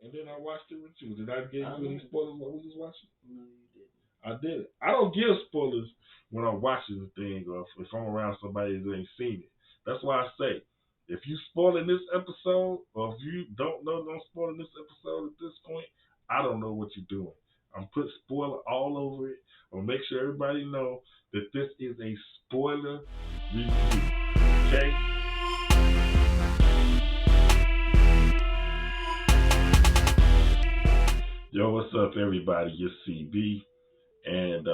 And then I watched it with you. Did I give you any spoilers while we was watching? No, you didn't. I did it. I don't give spoilers when I'm watching the thing or if I'm around somebody that ain't seen it. That's why I say, if you spoiling this episode or if you don't spoiling this episode at this point, I don't know what you're doing. I'm putting spoiler all over it. I'll make sure everybody know that this is a spoiler review. Okay? Yo, what's up, everybody? It's CB, and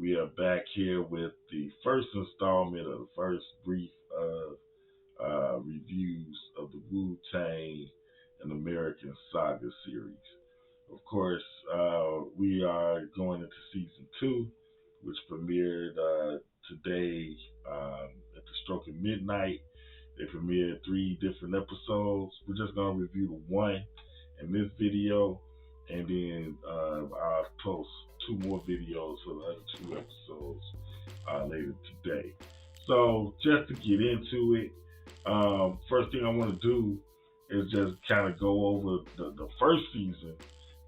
we are back here with the first installment of the first brief of reviews of the Wu-Tang and American Saga series. Of course, we are going into season 2, which premiered today at the stroke of midnight. They premiered 3 different episodes. We're just going to review the one in this video, and then I'll post 2 more videos for the other 2 episodes later today. So just to get into it, first thing I want to do is just kind of go over the first season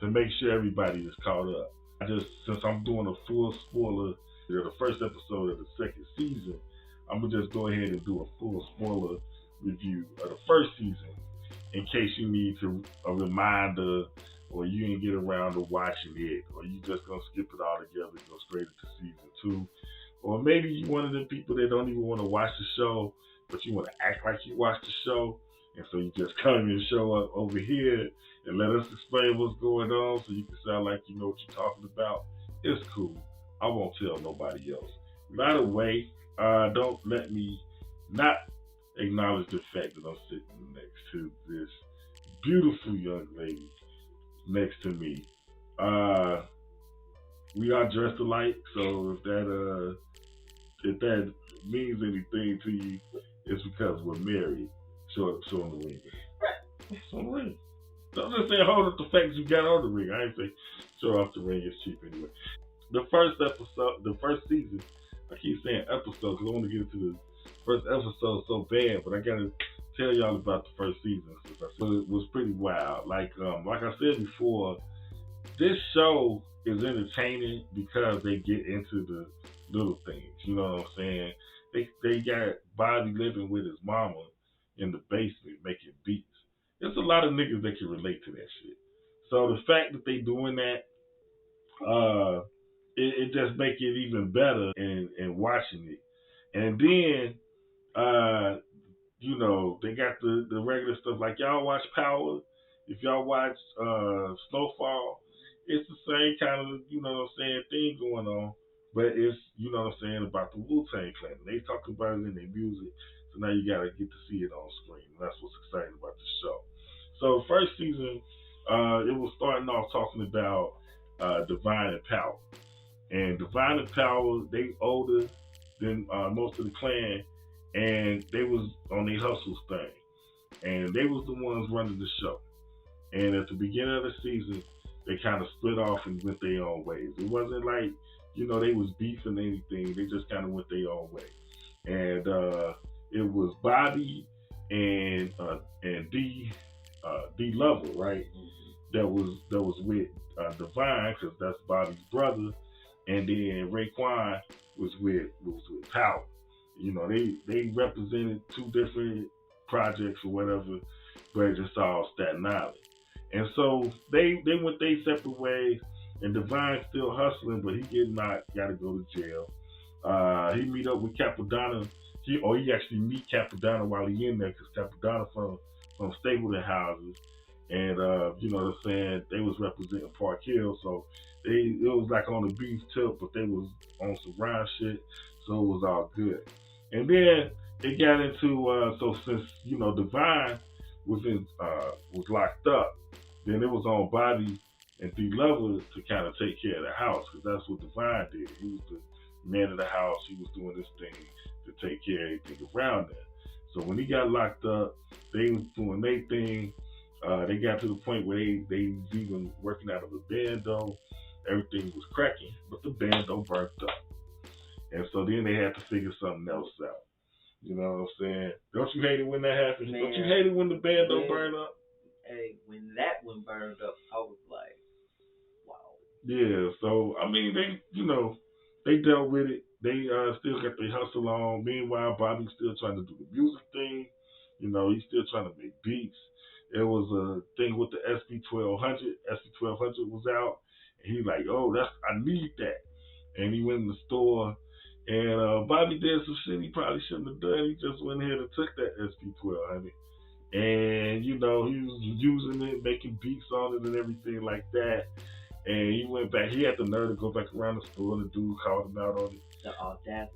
to make sure everybody is caught up. Since I'm doing a full spoiler, the first episode of the second season, I'm gonna just go ahead and do a full spoiler review of the first season in case you need a reminder or you didn't get around to watching it, or you just gonna skip it all together and go straight into season 2. Or maybe you're one of the people that don't even want to watch the show, but you want to act like you watch the show, and so you just come and show up over here and let us explain what's going on so you can sound like you know what you're talking about. It's cool. I won't tell nobody else. By the way, don't let me not acknowledge the fact that I'm sitting next to this beautiful young lady next to me. We are dressed alike, so if that means anything to you, it's because we're married. Show on the ring. Show on the ring. I'm just saying, hold up the fact you got on the ring. I ain't say show off the ring. It's cheap anyway. The first episode, the first season, I keep saying episode because I want to get into the first episode so bad, but I gotta tell y'all about the first season. It was pretty wild. Like I said before, this show is entertaining because they get into the little things. You know what I'm saying? They got Bobby living with his mama in the basement making beats. There's a lot of niggas that can relate to that shit. So the fact that they doing that, it just make it even better in watching it. And then, you know, they got the regular stuff like y'all watch Power. If y'all watch Snowfall, it's the same kind of, you know what I'm saying, thing going on. But it's, you know what I'm saying, about the Wu-Tang Clan. They talk about it in their music. So now you got to get to see it on screen. That's what's exciting about the show. So first season, it was starting off talking about Divine and Power. And Divine and Power, they older than most of the clan, and they was on their hustles thing. And they was the ones running the show. And at the beginning of the season, they kind of split off and went their own ways. It wasn't like, you know, they was beefing anything. They just kind of went their own way. And it was Bobby and D Level, right? That was with Divine, because that's Bobby's brother, and then Raekwon was with Power. You know, they represented 2 different projects or whatever, but it's all Staten Island. And so they went their separate ways, and Divine's still hustling, but he got to go to jail. He meet up with Capadonna. He actually meet Capadonna while he in there, because Capadonna from Stapleton houses, and you know what I'm saying, they was representing Park Hill, so it was like on the beef tip, but they was on some rhyme shit, so it was all good. And then they got into so since, you know, Divine was locked up, then it was on Bobby and D Level to kind of take care of the house, because that's what Divine did. He was the man of the house. He was doing this thing to take care of everything around that. So when he got locked up, they was doing their thing. They got to the point where they was even working out of a bando. Everything was cracking, but the bando burnt up. And so then they had to figure something else out. You know what I'm saying? Don't you hate it when that happens? Man, don't you hate it when the bando burn up? Hey, when that one burned up. I was like, wow. Yeah, so I mean, they dealt with it. They still got their hustle on. Meanwhile, Bobby's still trying to do the music thing. He's still trying to make beats. There was a thing with the SP1200. SP1200 was out, and he's like, "Oh, I need that." And he went in the store, and Bobby did some shit he probably shouldn't have done. He just went ahead and took that SP1200, and he was using it, making beats on it, and everything like that. And he went back. He had the nerve to go back around the store. The dude called him out on it. The audacity.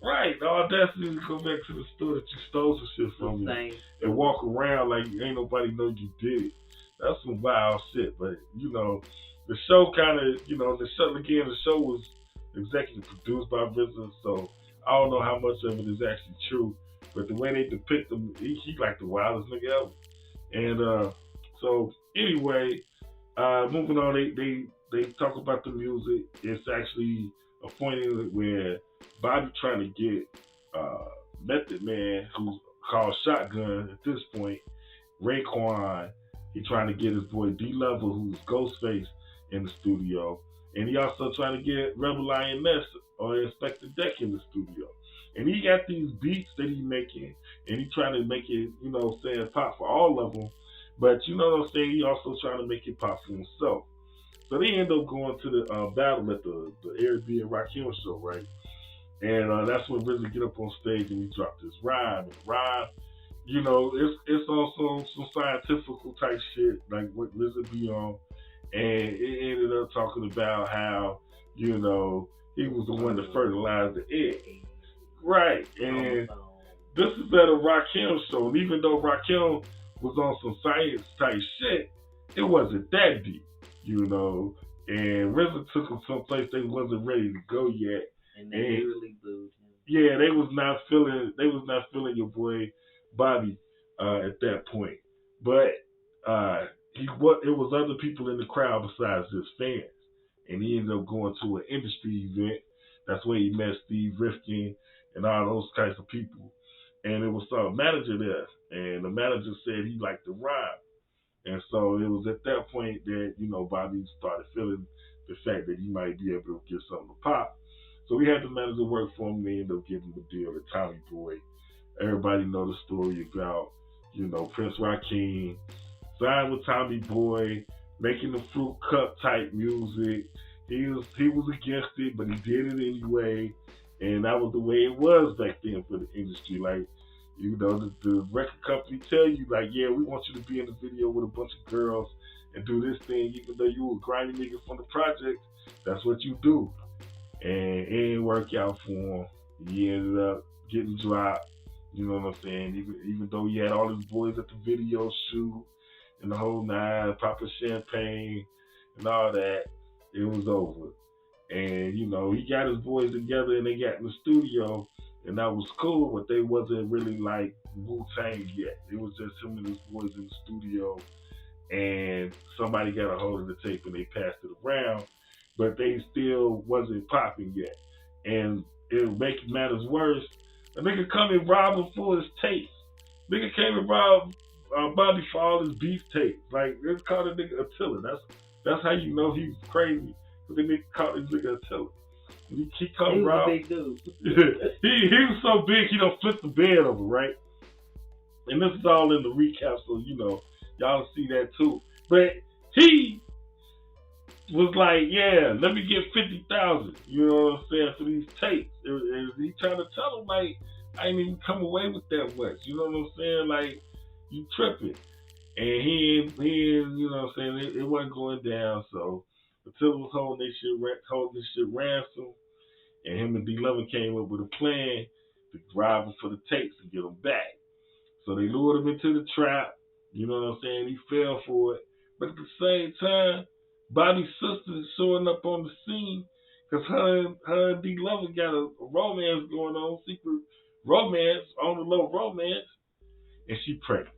Right, the audacity to go back to the store that you stole some shit from me and walk around like ain't nobody know you did it. That's some wild shit. But the show kind of, the show was executive produced by RZA, so I don't know how much of it is actually true. But the way they depict him, he like the wildest nigga ever. And so anyway, moving on, they talk about the music. It's actually a point in it where Bobby trying to get Method Man, who's called Shotgun at this point, Raekwon. He trying to get his boy D-Level, who's Ghostface, in the studio. And he also trying to get Rebel Lioness or Inspector Deck in the studio. And he got these beats that he making, and he trying to make it, pop for all of them. But he also trying to make it pop for himself. So they end up going to the battle at the Airbnb and Rakim show, right? And that's when RZA get up on stage and he dropped this rhyme. And the rhyme, it's also some scientific type shit, like what RZA be on. And it ended up talking about how, he was the one that fertilized the egg. Right. And this is at a Rakim show. And even though Rakim was on some science type shit, it wasn't that deep, And RZA took him someplace they wasn't ready to go yet. And they really booed him. Yeah, they was not feeling your boy Bobby at that point. But it was other people in the crowd besides his fans. And he ended up going to an industry event. That's where he met Steve Rifkin and all those kinds of people. And it was a manager there. And the manager said he liked the rhyme. And so it was at that point that, Bobby started feeling the fact that he might be able to get something to pop. So we had the manager work for him. They ended up giving him a deal to Tommy Boy. Everybody know the story about, Prince Rakeem signed with Tommy Boy, making the fruit cup type music. He was against it, but he did it anyway. And that was the way it was back then for the industry. Like, the record company tell you, like, yeah, we want you to be in the video with a bunch of girls and do this thing, even though you a grimy nigga from the project. That's what you do. And it didn't work out for him. He ended up getting dropped. You know what I'm saying? Even though he had all his boys at the video shoot and the whole nine, popping champagne and all that, it was over. And, he got his boys together and they got in the studio, and that was cool, but they wasn't really like Wu-Tang yet. It was just him and his boys in the studio, and somebody got a hold of the tape and they passed it around, but they still wasn't popping yet. And it make matters worse, a nigga come and rob him for his tapes. Nigga came and robbed Bobby for all his beef tapes. Like, they called a nigga Attila. That's how you know he was crazy. Because they nigga called this nigga Attila. He come rob. He was a big dude. he was so big he don't flip the bed over, right? And this is all in the recap, so y'all see that too. But he was like, yeah, let me get 50,000, you know what I'm saying, for these tapes. And he trying to tell him, like, I ain't even come away with that much, you know what I'm saying? Like, you tripping. And he you know what I'm saying, it wasn't going down, so Attila was holding this shit ransom, and him and D-Lovin came up with a plan to drive him for the tapes and get him back. So they lured him into the trap, you know what I'm saying, he fell for it. But at the same time, Bobby's sister is showing up on the scene because her and D-Lovin got a romance going on, secret romance, on the low romance, and she pregnant.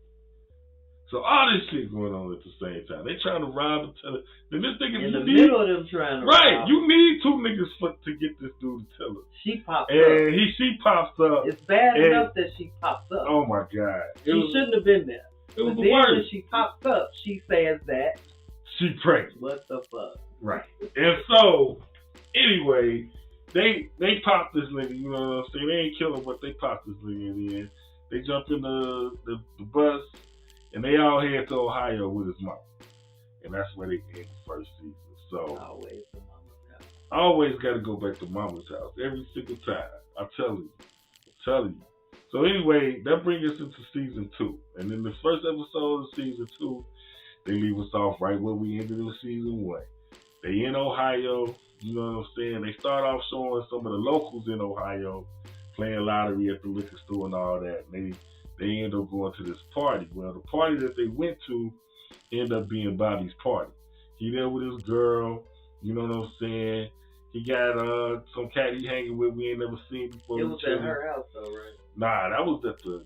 So all this shit going on at the same time. They trying to rob and tell it. Then this nigga in the middle of them trying to right, rob. You need two niggas to get this dude to tell it. She pops and up. She pops up. It's bad enough that she pops up. Oh my God. She shouldn't have been there. It was but the then worst. when she pops up, she says that She pregnant. What the fuck? Right. And so, anyway, they popped this nigga, you know what I'm saying? They ain't kill him, but they popped this nigga in the end. They jumped in the bus, and they all head to Ohio with his mom. And that's where they end the first season. So, Always the mama's house. I always got to go back to mama's house every single time. I'm telling you. So anyway, that brings us into season 2. And in the first episode of season 2, they leave us off right where we ended in season 1. They in Ohio, you know what I'm saying? They start off showing some of the locals in Ohio playing lottery at the liquor store and all that. And they end up going to this party. Well, the party that they went to ended up being Bobby's party. He there with his girl, you know what I'm saying? He got some cat he hanging with we ain't never seen before. It was at her house though, right? Nah, that was at the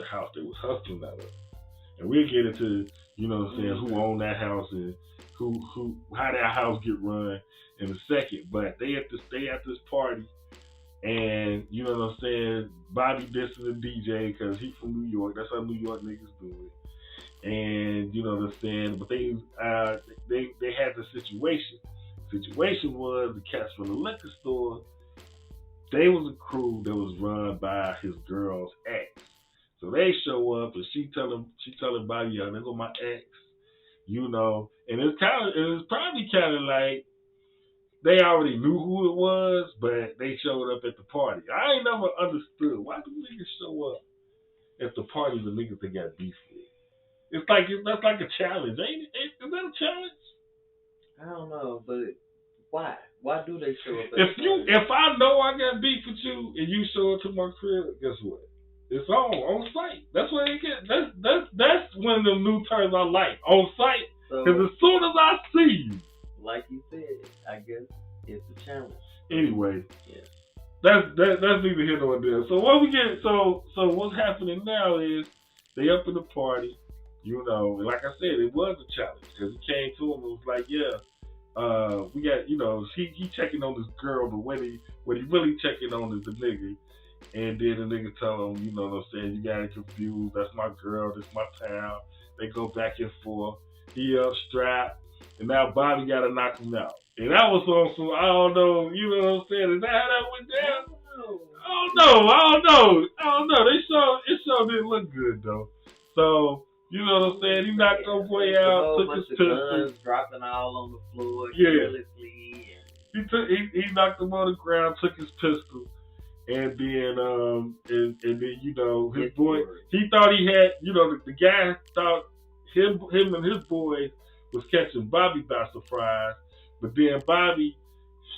house they was hustling out of. And we'll get into, you know what I'm saying, who owned that house and how that house get run in a second. But they at this party, and you know what I'm saying, Bobby dissing the DJ because he from New York. That's how New York niggas do it. And you know what I'm saying, but they had the situation. The situation was the cats from the liquor store. They was a crew that was run by his girl's ex. So they show up and she telling Bobby, yo, there go my ex, you know. And it's probably kind of like they already knew who it was, but they showed up at the party. I ain't never understood why do niggas show up at the party with niggas they got beef with. That's like a challenge, ain't it? Is that a challenge? I don't know, but why? Why do they show up? If I know I got beef with you and you show up to my crib, guess what? It's on site. That's what they get. That's one of them new terms I like. On site. Because as soon as I see you, like you said, I guess it's a challenge. Anyway, yeah. That's neither here nor there. So what we get? So what's happening now is they up in the party. You know, and like I said, it was a challenge because he came to him and was like, yeah, we got, you know, he checking on this girl, but what he really checking on is the nigga. And then the nigga tell him, you know what I'm saying, you got it confused, that's my girl, this my town. They go back and forth. He up strapped, and now Bobby got to knock him out. And that was on some, I don't know, you know what I'm saying, is that how that went down? I don't know. It sure didn't look good, though. So, you know what I'm saying, he knocked your boy out, took his pistol. Dropping all on the floor, yeah. He knocked him on the ground, took his pistol. And then you know his boy, he thought he had, you know, the guy thought him and his boys was catching Bobby by surprise, but then Bobby,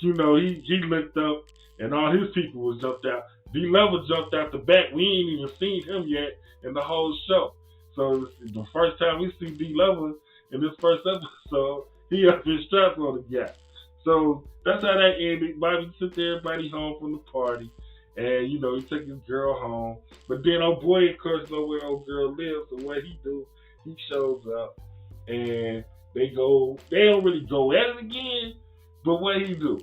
you know, he looked up and all his people was jumped out. D-Level jumped out the back. We ain't even seen him yet in the whole show. So the first time we see D-Level in this first episode, he up his strap on the guy. So that's how that ended. Bobby took everybody home from the party. And, you know, he took his girl home. But then old boy, of course, know where old girl lives. So what he do, he shows up. And they don't really go at it again. But what he do?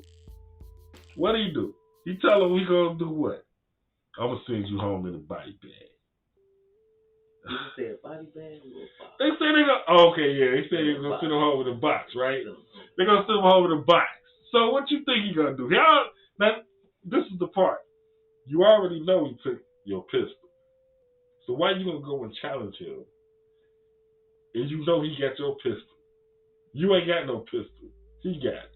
He tell him he gonna do what? I'm gonna send you home in a body bag. Did you say a body bag or a box? They say they gonna, they say they're gonna send him home in a box, right? They're gonna send him home in a box. So what you think he gonna do? Now, this is the part. You already know he took your pistol. So why you gonna go and challenge him? And you know he got your pistol. You ain't got no pistol. He got it.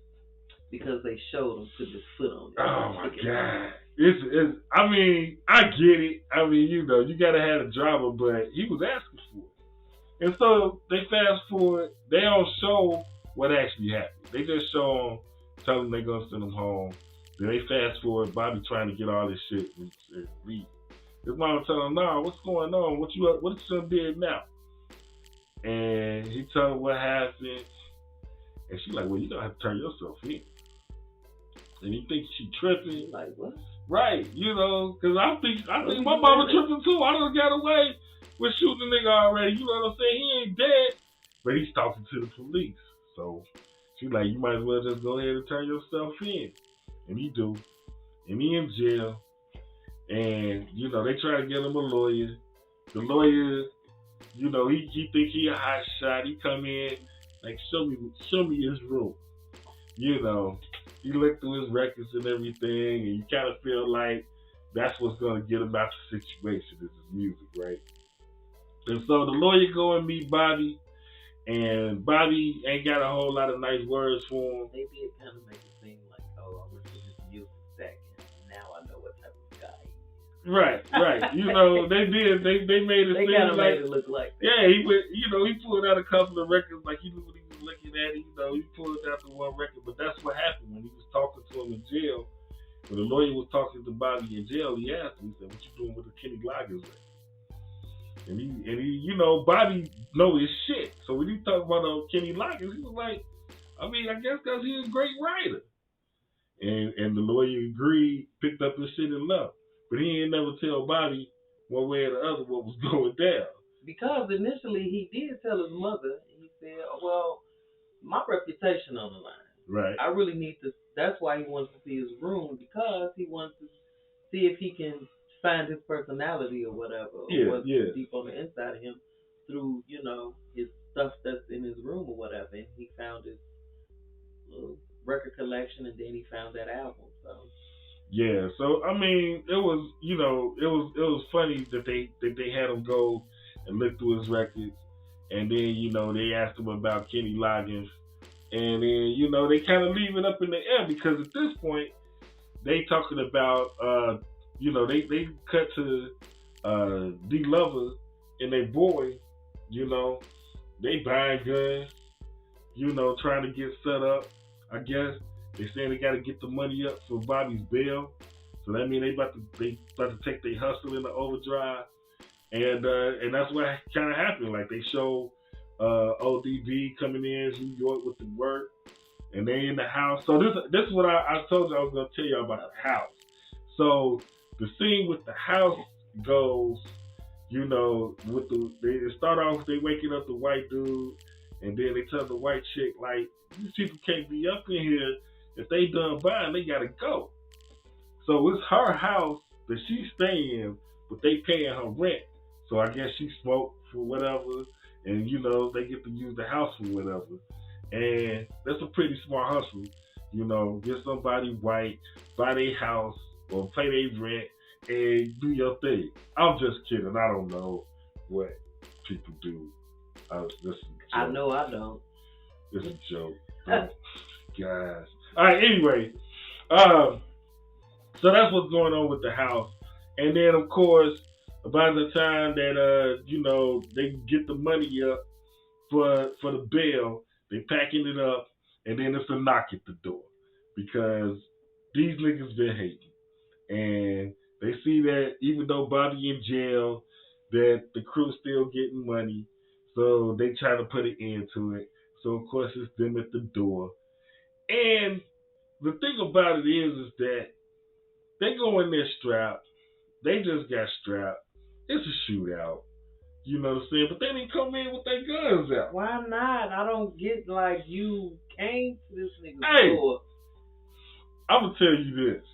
Because they showed him put his foot on it. Oh my God. It's I mean, I get it. I mean, you know, you gotta have a drama, but he was asking for it. And so they fast forward, they don't show what actually happened. They just show him, tell him they're gonna send him home. Then they fast forward, Bobby trying to get all this shit and read. His mom tell him, nah, what's going on? What your son did now? And he tell her what happened. And she like, well, you gonna have to turn yourself in. And he thinks she tripping. Like, what? Right, you know, because I think my mama tripping too. I done got away with shooting the nigga already. You know what I'm saying? He ain't dead. But he's talking to the police. So she's like, you might as well just go ahead and turn yourself in. And he do. And he in jail. And, you know, they try to get him a lawyer. The lawyer You know, he think he a hot shot. He come in like show me his room. You know, he looked through his records and everything, and you kind of feel like that's what's gonna get him out the situation is his music, right? And so the lawyer go and meet Bobby, and Bobby ain't got a whole lot of nice words for him. They did kind of make it seem like, oh, I went to his music stack, and now I know what type of guy he is. Right. You know, they did. They made it They seem kind of like made it look like that. yeah, he went. You know, he pulled out a couple of records like he knew what he was looking at. You know, he pulled out the one record, but that's what happened when he was talking to him in jail. When the lawyer was talking to Bobby in jail, he asked him, he said, "What you doing with the Kenny Loggins record?" And he, you know, Bobby know his shit. So when he talked about Kenny Loggins, he was like, I mean, I guess because he's a great writer. And the lawyer agreed, picked up his shit and left. But he ain't never tell Bobby one way or the other what was going down. Because initially he did tell his mother, he said, well, my reputation on the line. Right. I really need to, that's why he wants to see his room, because he wants to see if he can find his personality or whatever, or what's deep on the inside of him through, you know, his stuff that's in his room or whatever. And he found his little record collection, and then he found that album. So yeah, so I mean, it was, you know, it was funny that they had him go and look through his records, and then, you know, they asked him about Kenny Loggins, and then, you know, they kind of leave it up in the air because at this point they talking about you know, they cut to D Lover and their boy, you know, they buying guns, you know, trying to get set up. I guess they saying they got to get the money up for Bobby's bail, so that means they about to take their hustle into overdrive, and that's what kind of happened. Like they show ODB coming in New York with the work, and they in the house. So this is what I told you I was gonna tell you about the house. So the scene with the house goes, you know, with they start off they waking up the white dude, and then they tell the white chick like, these people can't be up in here. If they done buying, they gotta go. So it's her house that she's staying in, but they paying her rent. So I guess she smoked for whatever, and you know they get to use the house for whatever. And that's a pretty smart hustle, you know. Get somebody white, buy their house or pay their rent, and do your thing. I'm just kidding. I don't know what people do. I know I don't. It's a joke. Oh, gosh. All right. Anyway, so that's what's going on with the house, and then of course, by the time that you know they get the money up for the bail, they packing it up, and then it's a knock at the door because these niggas been hating, and they see that even though Bobby in jail, that the crew's still getting money, so they try to put an end to it. So of course it's them at the door. And the thing about it is that they go in there strapped. They just got strapped. It's a shootout. You know what I'm saying? But they didn't come in with their guns out. Why not? I don't get like you came to this nigga's door. I'm gonna tell you this.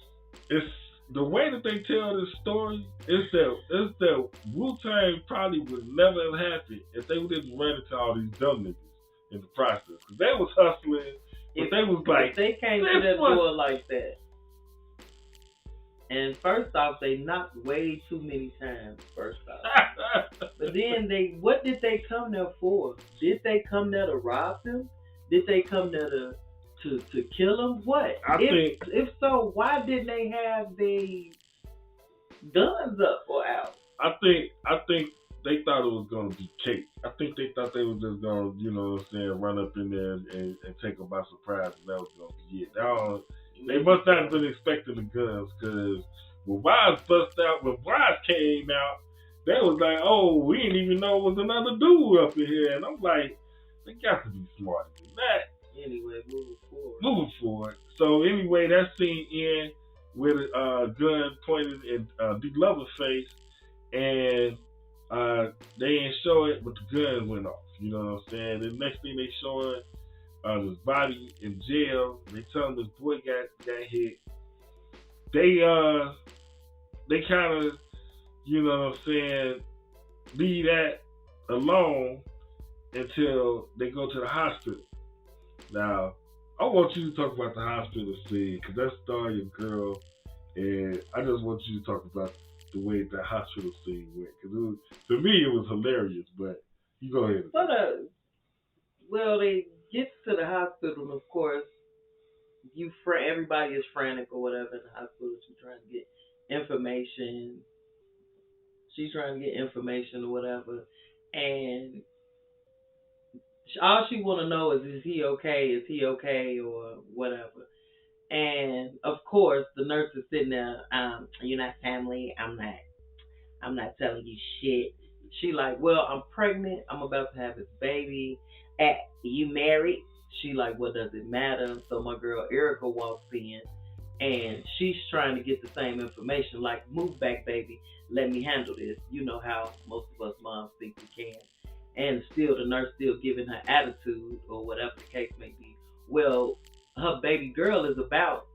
It's the way that they tell this story is that Wu-Tang probably would never have happened if they didn't run into all these dumb niggas in the process. Because they was hustling, but they was like, if they came to that door like that. And first off, they knocked way too many times, first off. But then what did they come there for? Did they come there to rob them? Did they come there to kill them? What? If so, why didn't they have their guns up or out? I think they thought it was gonna be cake. I think they thought they was just gonna, you know what I'm saying, run up in there and take them by surprise, and that was gonna be it. They must not have been expecting the guns, because when Wise came out, they was like, oh, we didn't even know it was another dude up in here. And I'm like, they got to be smarter than that. Anyway, moving forward. So anyway, that scene end with a gun pointed in D Lover's face, and they didn't show it, but the gun went off. You know what I'm saying? The next thing they showing his body in jail. They tell him his boy got hit. They kind of, you know what I'm saying, leave that alone until they go to the hospital. Now, I want you to talk about the hospital scene because that's Star Your Girl, and I just want you to talk about the way the hospital scene went because to me it was hilarious. But you go ahead. But well, they get to the hospital, and of course, everybody is frantic or whatever in the hospital. She's trying to get information. She's trying to get information or whatever, and all she want to know is he okay? Is he okay or whatever? And of course, the nurse is sitting there. You're not family. I'm not. I'm not telling you shit. She like, well, I'm pregnant. I'm about to have this baby. You married? She like, what does it matter? So my girl Erica walks in, and she's trying to get the same information. Like, move back, baby. Let me handle this. You know how most of us moms think we can. And still, the nurse still giving her attitude or whatever the case may be. Well, her baby girl is about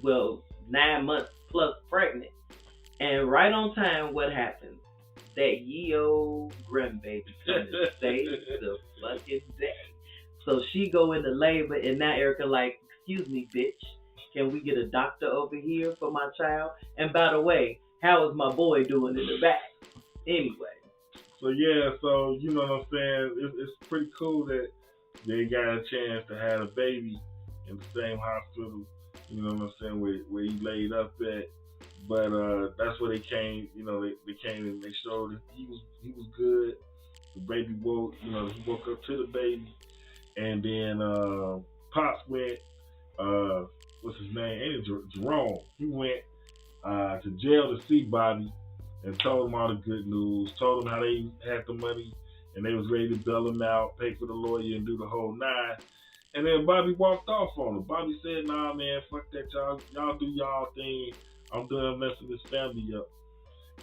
9 months plus pregnant. And right on time, what happens? That ye old grandbaby come to save the fucking day. So she go into labor, and now Erica like, excuse me, bitch, can we get a doctor over here for my child? And by the way, how is my boy doing in the back? Anyway. So yeah, so you know what I'm saying? It's pretty cool that they got a chance to have a baby in the same hospital. You know what I'm saying? Where he laid up at. But that's where they came. You know, they came and they showed that he was good. The baby woke. You know, he woke up to the baby, and then Pops went. What's his name? Ain't it Jerome? He went to jail to see Bobby and told him all the good news. Told him how they had the money and they was ready to bail him out, pay for the lawyer, and do the whole nine. And then Bobby walked off on him. Bobby said, "Nah, man, fuck that, y'all do y'all thing. I'm done messing this family up."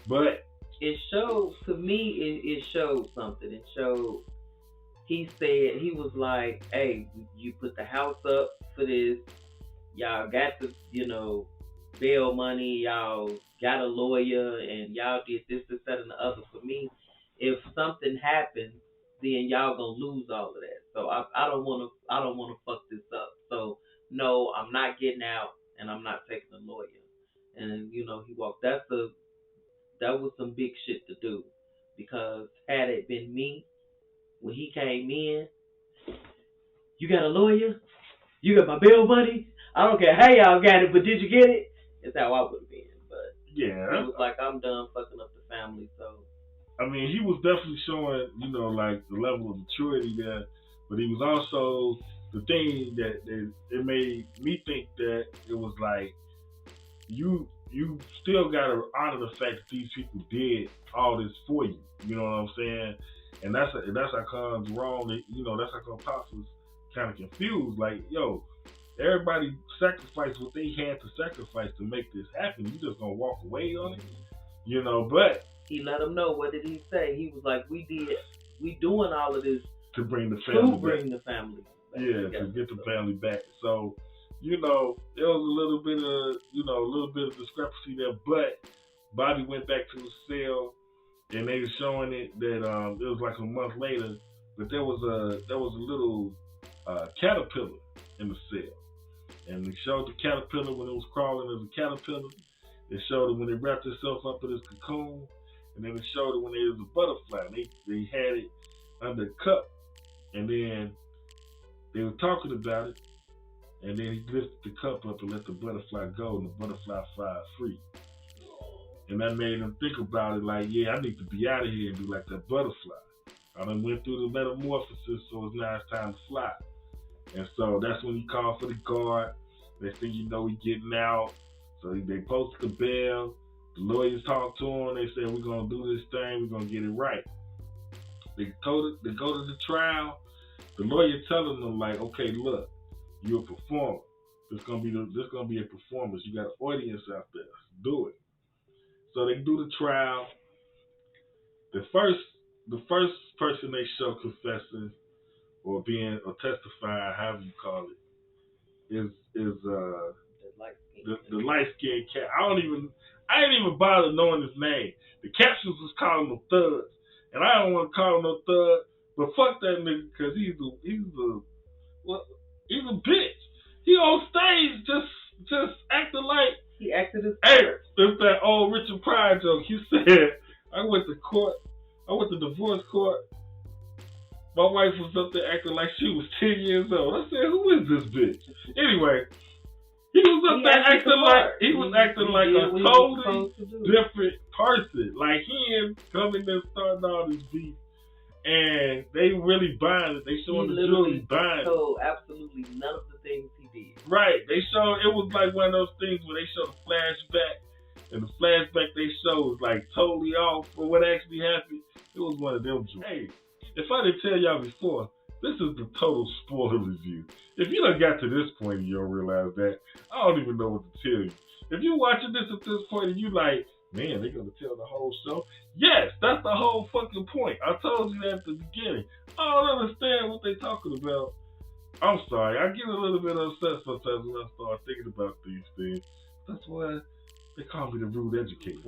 But it showed to me. It showed something. It showed. He said he was like, "Hey, you put the house up for this. Y'all got the bail money. Y'all got a lawyer, and y'all did this, that, and the other for me. If something happens, then y'all gonna lose all of that. So I don't wanna fuck this up. So no, I'm not getting out, and I'm not taking a lawyer." And he walked. That was some big shit to do, because had it been me when he came in, you got a lawyer, you got my bail money. I don't care how y'all got it, but did you get it? That's how I would have been. But yeah, he was like, I'm done fucking up the family. So I mean, he was definitely showing, like the level of maturity there, but he was also the thing that it made me think that it was like you still gotta honor the fact that these people did all this for you. You know what I'm saying? And that's how comes wrong. That's how come Pops was kind of confused. Like, yo, everybody sacrificed what they had to sacrifice to make this happen. You just gonna walk away on it, But he let him know. What did he say? He was like, we doing all of this to bring the family back. Yeah, to get the family back. So, there was a little bit of discrepancy there, but Bobby went back to the cell, and they were showing it that it was like a month later, but there was a little caterpillar in the cell, and they showed the caterpillar when it was crawling as a caterpillar. They showed it when it wrapped itself up in its cocoon, and then they showed it when it was a butterfly. They had it under a cup, and then they were talking about it. And then he lifted the cup up and let the butterfly go, and the butterfly fly free. And that made him think about it like, yeah, I need to be out of here and be like that butterfly. I done went through the metamorphosis, so now it's time to fly. And so that's when he called for the guard. They think he getting out. So they posted the bail. The lawyers talked to him. They said, we're going to do this thing. We're going to get it right. They go to the trial. The lawyer telling them, like, okay, look, you're a performer. This gonna be a performance. You got an audience out there. Do it. So they do the trial. The first person they show confessing or testifying, however you call it, is the light skinned cat. I ain't even bother knowing his name. The captions was calling him thugs, And I don't want to call him no thug, but fuck that nigga because well, he's a bitch. He on stage just acting like he acted as hey, it's that old Richard Pryor joke. He said, I went to divorce court. My wife was up there acting like she was 10 years old. I said, who is this bitch? Anyway, he was up there acting like a totally different person. Like he ain't coming there starting all this beef. And they really buying it. They showing the jury buying it. Absolutely none of the things he did. Right. They show it was like one of those things where they show the flashback, and the flashback they show was like totally off for what actually happened. It was one of them joints. Hey, if I didn't tell y'all before, this is the total spoiler review. If you done got to this point and you don't realize that, I don't even know what to tell you. If you're watching this at this point and you like, man, they're going to tell the whole show. Yes, that's the whole fucking point. I told you that at the beginning. I don't understand what they're talking about. I'm sorry. I get a little bit upset sometimes when I start thinking about these things. That's why they call me the rude educator.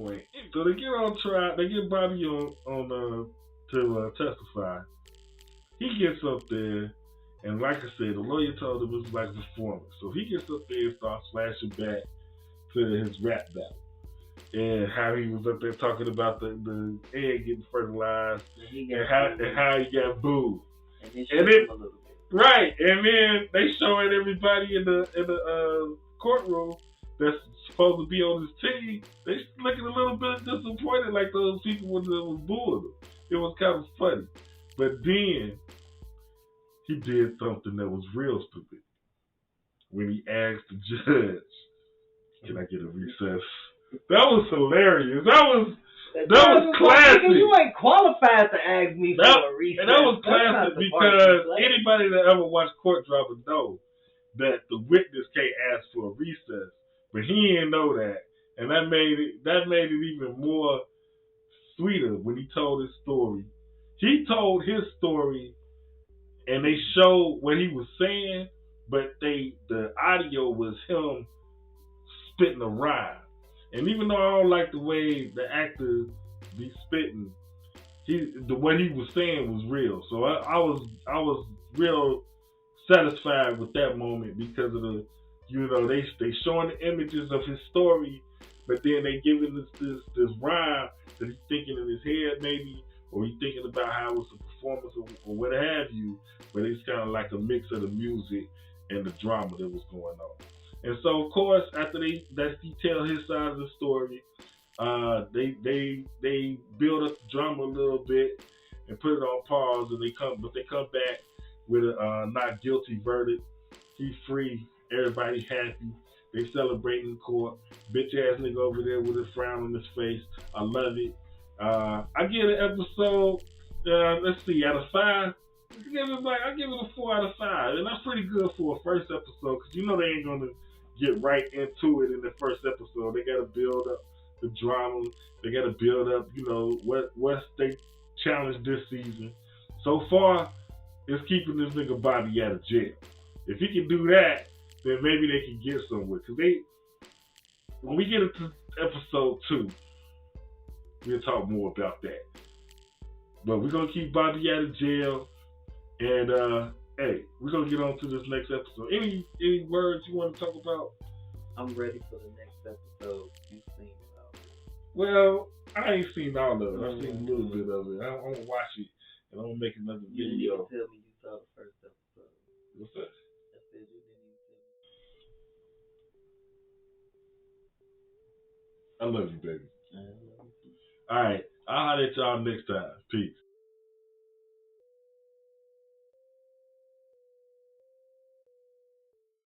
So they get on trial. They get Bobby on to testify. He gets up there, and like I said, the lawyer told him it was like a performance. So he gets up there and starts flashing back to his rap battle. And how he was up there talking about the egg getting fertilized and how he got booed. And then, right, and then they showing everybody in the courtroom that's supposed to be on his team. They looking a little bit disappointed, like those people was booing him. It was kind of funny, but then he did something that was real stupid when he asked the judge, "Can I get a recess?" That was hilarious. That was classic. You ain't qualified to ask me for a recess. And that was classic because anybody that ever watched court drama knows that the witness can't ask for a recess, but he didn't know that, and that made it even more sweeter when he told his story. He told his story, and they showed what he was saying, but the audio was him spitting a rhyme. And even though I don't like the way the actor be spitting, what he was saying was real. So I was real satisfied with that moment because of the, they showing the images of his story, but then they giving this rhyme that he's thinking in his head maybe, or he's thinking about how it was a performance or what have you. But it's kind of like a mix of the music and the drama that was going on. And so, of course, after he tell his side of the story, they build up the drama a little bit and put it on pause, and they come back with a not guilty verdict. He's free. Everybody happy. They celebrate in court. Bitch ass nigga over there with a frown on his face. I love it. I give an episode. Let's see, out of 5. I give it a 4 out of 5, and that's pretty good for a first episode because they ain't gonna get right into it in the first episode. They gotta build up the drama. They gotta build up, what's they challenge this season. So far, it's keeping this nigga Bobby out of jail. If he can do that, then maybe they can get somewhere. Cause when we get into episode 2, we'll talk more about that. But we're gonna keep Bobby out of jail. And hey, we're gonna get on to this next episode. Any words you want to talk about? I'm ready for the next episode. You've seen it all. Well, I ain't seen all of it. I've seen a little bit of it. I'm gonna watch it and I'm gonna make another video. You didn't tell me you saw the first episode. What's that? I said you didn't even tell me. I love you, baby. I love you. All right, I'll holler at y'all next time. Peace.